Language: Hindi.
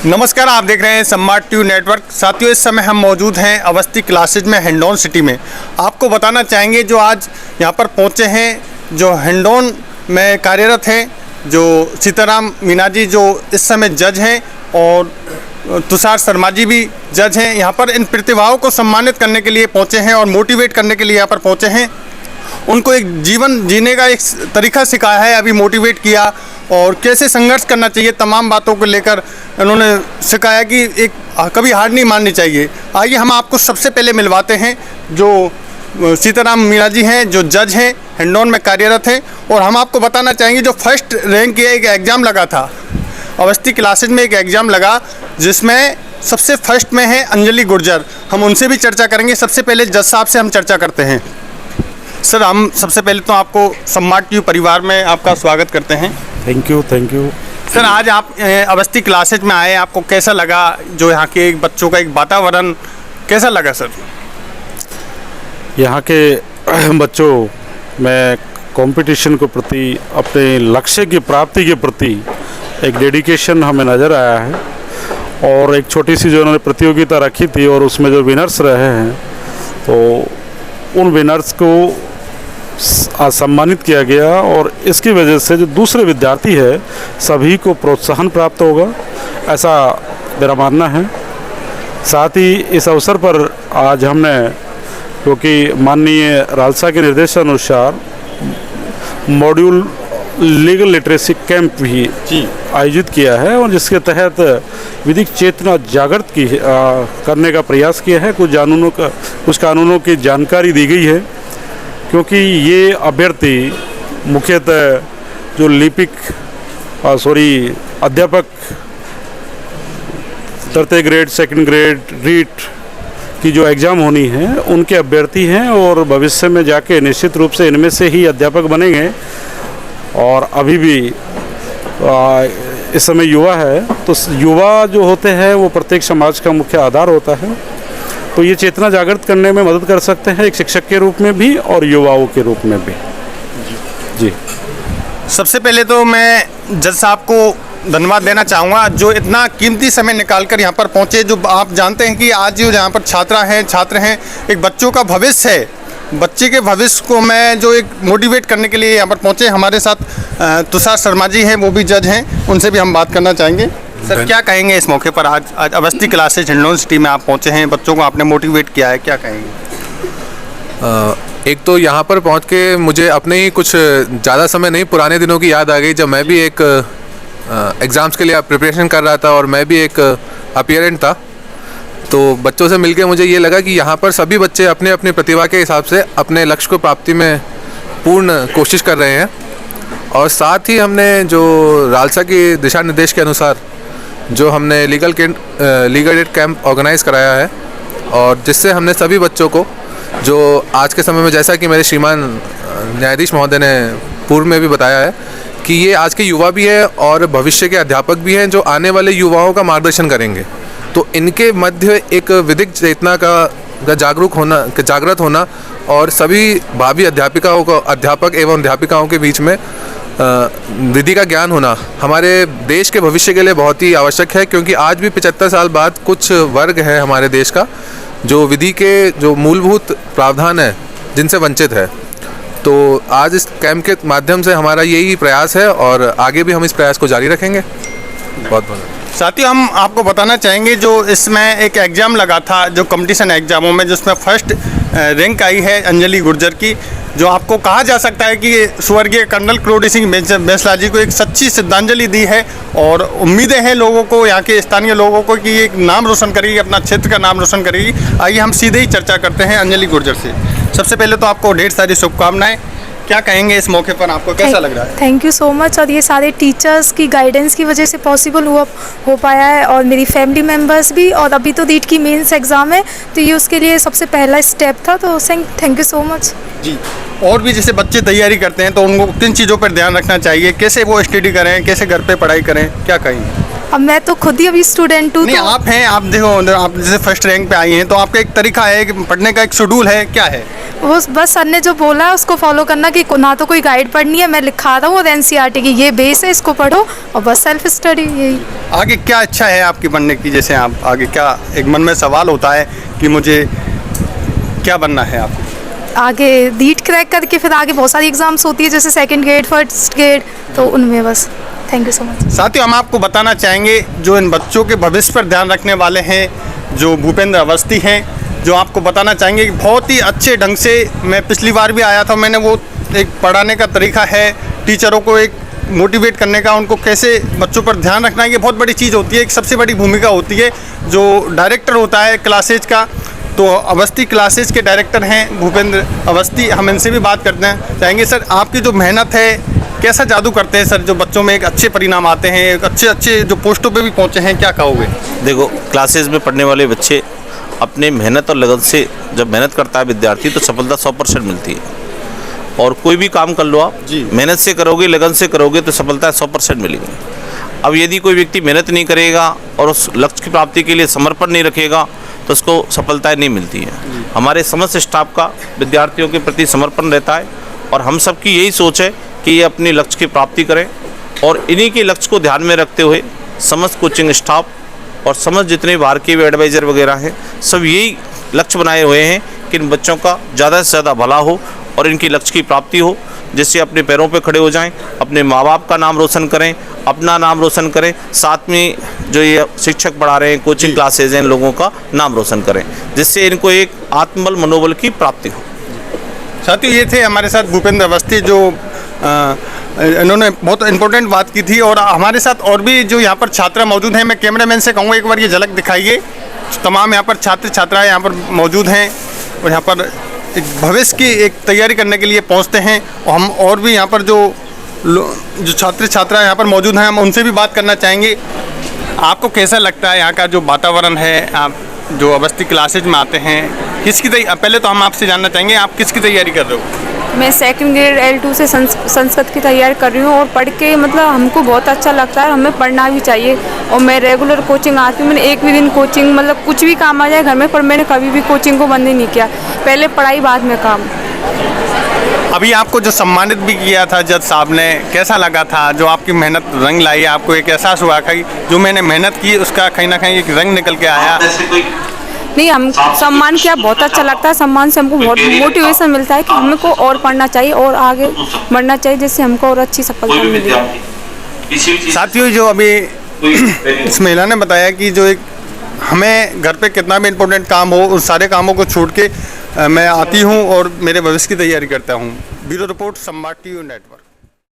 नमस्कार, आप देख रहे हैं सम्राट टीवी नेटवर्क। साथियों, इस समय हम मौजूद हैं अवस्थी क्लासेज में, हिंडौन सिटी में। आपको बताना चाहेंगे जो आज यहाँ पर पहुँचे हैं, जो हिंडौन में कार्यरत हैं, जो सीताराम मीना जी जो इस समय जज हैं और तुषार शर्मा जी भी जज हैं। यहाँ पर इन प्रतिभाओं को सम्मानित करने के लिए पहुँचे हैं और मोटिवेट करने के लिए यहाँ पर पहुँचे हैं। उनको एक जीवन जीने का एक तरीका सिखाया है, अभी मोटिवेट किया और कैसे संघर्ष करना चाहिए, तमाम बातों को लेकर उन्होंने सिखाया कि एक कभी हार नहीं माननी चाहिए। आइए हम आपको सबसे पहले मिलवाते हैं जो सीताराम मीना जी हैं, जो जज हैं, हिंडौन में कार्यरत हैं। और हम आपको बताना चाहेंगे जो फर्स्ट रैंक किया एक एग्ज़ाम लगा था अवस्थी क्लासेज में, एक एग्ज़ाम लगा जिसमें सबसे फर्स्ट में है अंजलि गुर्जर। हम उनसे भी चर्चा करेंगे। सबसे पहले जज साहब से हम चर्चा करते हैं। सर, हम सबसे पहले तो आपको सम्राट टीवी परिवार में आपका स्वागत करते हैं। थैंक यू सर, आज आप अवस्थी क्लासेज में आए, आपको कैसा लगा? जो यहाँ के एक बच्चों का एक वातावरण कैसा लगा सर? यहाँ के बच्चों में कंपटीशन के प्रति, अपने लक्ष्य की प्राप्ति के प्रति एक डेडिकेशन हमें नज़र आया है। और एक छोटी सी जो उन्होंने प्रतियोगिता रखी थी और उसमें जो विनर्स रहे हैं, तो उन विनर्स को सम्मानित किया गया और इसकी वजह से जो दूसरे विद्यार्थी है सभी को प्रोत्साहन प्राप्त होगा, ऐसा मेरा मानना है। साथ ही इस अवसर पर आज हमने, क्योंकि माननीय रालसा के निर्देशानुसार मॉड्यूल लीगल लिटरेसी कैंप भी आयोजित किया है और जिसके तहत विधिक चेतना जागृत करने का प्रयास किया है। कुछ कानूनों की जानकारी दी गई है, क्योंकि ये अभ्यर्थी मुख्यतः जो अध्यापक तृतीय ग्रेड, सेकंड ग्रेड, रीट की जो एग्ज़ाम होनी है उनके अभ्यर्थी हैं और भविष्य में जाके निश्चित रूप से इनमें से ही अध्यापक बनेंगे। और अभी भी इस समय युवा है, तो युवा जो होते हैं वो प्रत्येक समाज का मुख्य आधार होता है। तो ये चेतना जागृत करने में मदद कर सकते हैं, एक शिक्षक के रूप में भी और युवाओं के रूप में भी। जी, सबसे पहले तो मैं जज साहब को धन्यवाद देना चाहूँगा जो इतना कीमती समय निकालकर यहाँ पर पहुँचे। जो आप जानते हैं कि आज जो यहाँ पर छात्र हैं, एक बच्चों का भविष्य है, बच्चे के भविष्य को मैं जो एक मोटिवेट करने के लिए यहाँ पर पहुँचे। हमारे साथ तुषार शर्मा जी हैं, वो भी जज हैं, उनसे भी हम बात करना चाहेंगे। सर, क्या कहेंगे इस मौके पर? आज अवस्थी क्लासेज हिंडौन सिटी में आप पहुँचे हैं, बच्चों को आपने मोटिवेट किया है, क्या कहेंगे? एक तो यहाँ पर पहुँच के मुझे अपने ही कुछ ज़्यादा समय नहीं, पुराने दिनों की याद आ गई, जब मैं भी एक एग्ज़ाम्स के लिए प्रिपरेशन कर रहा था और मैं भी एक अपीयरेंट था। तो बच्चों से मिलके मुझे ये लगा कि यहाँ पर सभी बच्चे अपने अपनी प्रतिभा के हिसाब से अपने लक्ष्य को प्राप्ति में पूर्ण कोशिश कर रहे हैं। और साथ ही हमने जो रालसा के दिशा निर्देश के अनुसार जो हमने लीगल एड कैंप ऑर्गेनाइज़ कराया है, और जिससे हमने सभी बच्चों को, जो आज के समय में, जैसा कि मेरे श्रीमान न्यायाधीश महोदय ने पूर्व में भी बताया है कि ये आज के युवा भी है और भविष्य के अध्यापक भी हैं जो आने वाले युवाओं का मार्गदर्शन करेंगे। तो इनके मध्य एक विधिक चेतना का जागृत होना और सभी भावी अध्यापक एवं अध्यापिकाओं के बीच में विधि का ज्ञान होना हमारे देश के भविष्य के लिए बहुत ही आवश्यक है। क्योंकि आज भी 75 साल बाद कुछ वर्ग है हमारे देश का जो विधि के जो मूलभूत प्रावधान है जिनसे वंचित है। तो आज इस कैंप के माध्यम से हमारा यही प्रयास है और आगे भी हम इस प्रयास को जारी रखेंगे। बहुत बहुत साथियों, हम आपको बताना चाहेंगे जो इसमें एक एग्ज़ाम लगा था, जो कंपटीशन एग्ज़ामों में, जिसमें फर्स्ट रैंक आई है अंजलि गुर्जर की, जो आपको कहा जा सकता है कि स्वर्गीय कर्नल क्रोडी सिंह बैंसला जी को एक सच्ची श्रद्धांजलि दी है। और उम्मीदें हैं लोगों को, यहाँ के स्थानीय लोगों को, कि ये एक नाम रोशन करेगी, अपना क्षेत्र का नाम रोशन करेगी। आइए हम सीधे ही चर्चा करते हैं अंजलि गुर्जर से। सबसे पहले तो आपको ढेर सारी शुभकामनाएं। क्या कहेंगे इस मौके पर, आपको कैसा लग रहा है? Thank you so much. और ये सारे टीचर्स की गाइडेंस की वजह से पॉसिबल हो पाया है, और मेरी फैमिली मेम्बर्स भी। और अभी तो रीट की मेंस एग्ज़ाम है, तो ये उसके लिए सबसे पहला स्टेप था। तो थैंक यू सो मच जी। और भी जैसे बच्चे तैयारी करते हैं तो उनको किन चीज़ों पर ध्यान रखना चाहिए, कैसे वो स्टडी करें, कैसे घर पे पढ़ाई करें, क्या कहेंगे? अब मैं तो खुद ही अभी स्टूडेंट हूँ, नहीं तो आप हैं, आप देखो आप जैसे फर्स्ट रैंक पे आई हैं तो आपका एक तरीका है कि पढ़ने का, एक शेड्यूल है, क्या है? वो बस सर ने जो बोला है उसको फॉलो करना, कि ना तो कोई गाइड पढ़नी है, मैं लिखा रहा हूँ और NCERT की ये बेस है, इसको पढ़ो और बस सेल्फ स्टडी। यही आगे क्या इच्छा है आपकी बनने की? जैसे आप आगे क्या, एक मन में सवाल होता है कि मुझे क्या बनना है आपको? आगे नीट क्रैक करके फिर आगे बहुत सारी एग्जाम्स होती है, जैसे सेकंड ग्रेड, फर्स्ट ग्रेड, तो उनमें बस। Thank you so much. साथियों, हम आपको बताना चाहेंगे जो इन बच्चों के भविष्य पर ध्यान रखने वाले हैं, जो भूपेंद्र अवस्थी हैं, जो आपको बताना चाहेंगे कि बहुत ही अच्छे ढंग से, मैं पिछली बार भी आया था, मैंने वो एक पढ़ाने का तरीका है, टीचरों को एक मोटिवेट करने का, उनको कैसे बच्चों पर ध्यान रखना है, ये बहुत बड़ी चीज़ होती है। एक सबसे बड़ी भूमिका होती है जो डायरेक्टर होता है क्लासेज का, तो अवस्थी क्लासेज के डायरेक्टर हैं भूपेंद्र अवस्थी। हम इनसे भी बात करते हैं चाहेंगे। सर, आपकी जो मेहनत है, कैसा जादू करते हैं सर जो बच्चों में एक अच्छे परिणाम आते हैं, एक अच्छे जो पोस्टों पे भी पहुंचे हैं, क्या कहोगे? देखो, क्लासेज में पढ़ने वाले बच्चे अपने मेहनत और लगन से जब मेहनत करता है विद्यार्थी, तो सफलता 100% मिलती है। और कोई भी काम कर लो आप जी, मेहनत से करोगे, लगन से करोगे तो सफलता 100% मिलेगी। अब यदि कोई व्यक्ति मेहनत नहीं करेगा और उस लक्ष्य की प्राप्ति के लिए समर्पण नहीं रखेगा तो उसको सफलताएं नहीं मिलती है। हमारे समस्त स्टाफ का विद्यार्थियों के प्रति समर्पण रहता है और हम सबकी यही सोच है कि ये अपने लक्ष्य की प्राप्ति करें, और इन्हीं के लक्ष्य को ध्यान में रखते हुए समस्त कोचिंग स्टाफ और समस्त जितने बाहर के भी एडवाइज़र वगैरह हैं, सब यही लक्ष्य बनाए हुए हैं कि इन बच्चों का ज़्यादा से ज़्यादा भला हो और इनकी लक्ष्य की प्राप्ति हो, जिससे अपने पैरों पर खड़े हो जाएं, अपने माँ बाप का नाम रोशन करें, अपना नाम रोशन करें, साथ में जो ये शिक्षक पढ़ा रहे हैं, कोचिंग क्लासेज हैं, इन लोगों का नाम रोशन करें, जिससे इनको एक आत्मबल मनोबल की प्राप्ति हो। साथियों, ये थे हमारे साथ भूपेंद्र अवस्थी, जो इन्होंने बहुत इम्पोर्टेंट बात की थी। और हमारे साथ और भी जो यहाँ पर छात्रा मौजूद हैं, मैं कैमरामैन से कहूँगा एक बार ये झलक दिखाइए। तमाम यहाँ पर छात्र छात्राएँ यहाँ पर मौजूद हैं और यहाँ पर एक भविष्य की एक तैयारी करने के लिए पहुँचते हैं। और हम और भी यहाँ पर जो छात्र छात्राएँ यहाँ पर मौजूद हैं, हम उनसे भी बात करना चाहेंगे। आपको कैसा लगता है यहाँ का जो वातावरण है? आप जो अवस्थी क्लासेज में आते हैं, किसकी पहले तो हम आपसे जानना चाहेंगे, आप किसकी तैयारी कर रहे हो? मैं सेकंड ग्रेड L2 से संस्कृत की तैयारी कर रही हूँ और पढ़ के मतलब हमको बहुत अच्छा लगता है, हमें पढ़ना भी चाहिए। और मैं रेगुलर कोचिंग आती हूँ, मैंने एक भी दिन कोचिंग, मतलब कुछ भी काम आ जाए घर में, पर मैंने कभी भी कोचिंग को बंद नहीं किया, पहले पढ़ाई बाद में काम। अभी आपको जो सम्मानित भी किया था जज साहब ने, कैसा लगा था? जो आपकी मेहनत रंग लाई, आपको एक एहसास हुआ कि जो मैंने मेहनत की उसका कहीं ना कहीं एक रंग निकल के आया? नहीं, हम सम्मान किया, बहुत अच्छा लगता है। सम्मान से हमको बहुत मोटिवेशन मिलता है कि हमको और पढ़ना चाहिए और आगे बढ़ना चाहिए, जिससे हमको और अच्छी सफलता मिलेगी। साथियों, जो अभी इस महिला ने बताया कि जो एक हमें घर पे कितना भी इम्पोर्टेंट काम हो, उन सारे कामों को छोड़ के मैं आती हूँ और मेरे भविष्य की तैयारी करता हूँ। ब्यूरो रिपोर्ट, सम्राट टीवी नेटवर्क।